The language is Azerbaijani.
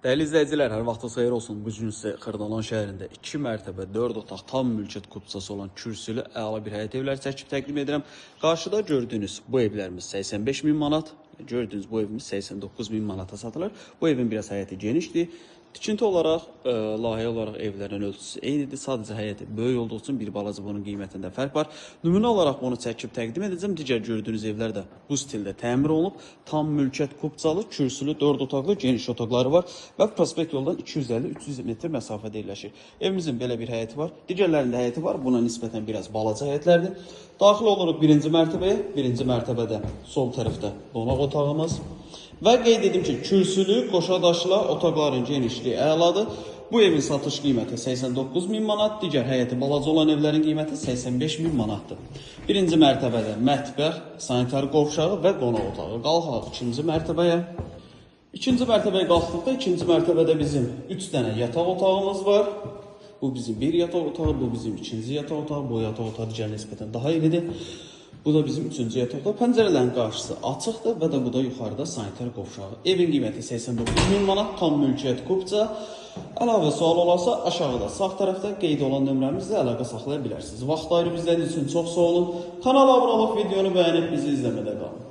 Değerli izleyiciler, her vaxtınız xeyir olsun. Bu gün sizə Xırdalan şəhərində 2 mərtəbə, 4 otaq, tam mülkiyyət kupçası olan kürsülü əla bir həyət evləri çəkib təqdim edirəm. Qarşıda gördüyünüz bu evlərimiz 85 min manat, gördüyünüz bu evimiz 89 min manata satılır. Bu evin biraz həyəti genişdir. Tikinti olaraq, layihə olaraq evlərin ölçüsü eynidir. Sadəcə həyəti böyük olduğu üçün bir balaca bunun qiymətində fərq var. Nümunə olaraq bunu çəkib təqdim edəcəm. Digər gördüyünüz evlər də bu stildə təmir olunub. Tam mülkiyyət kupçalı, kürsülü, 4 otaqlı, geniş otaqları var və prospekt yoldan 250-300 metr məsafədə yerləşir. Evimizin belə bir həyəti var. Digərlərində həyəti var. Buna nisbətən biraz balaca həyətlərdir. Daxil oluruq birinci mərtəbəyə. Birinci mərtəbədə sol tərəfdə qonaq otağımız. Və qeyd edim ki, kürsülü, qoşadaşla otaqların genişliyi əladır. Bu evin satış qiyməti 89 min manat, digər həyəti balaca olan evlərin qiyməti 85 min manatdır. Birinci mərtəbədə mətbəx, sanitar qovşağı və qonaq otağı. Qalxaq ikinci mərtəbəyə. İkinci mərtəbəyə qalxdıqda ikinci mərtəbədə bizim 3 dənə yataq otağımız var. Bu bizim bir yataq otağı, bu bizim ikinci yataq otağı, bu yataq otağı digər nisbətən daha iridir. Bu da bizim üçüncü yataqda. Pəncərələrin qarşısı açıqdır və də bu da yuxarıda sanitar qovşağı. Evin qiyməti 89 min manat, tam mülkiyyət kupça. Əlavə sual olarsa aşağıda sağ tərəfdə qeyd olan nömrəmizlə əlaqə saxlaya bilərsiniz. Vaxt ayırıb izlədiyiniz üçün çox sağ olun. Kanala abunə olub videonu bəyənib bizi izləmədə qalın.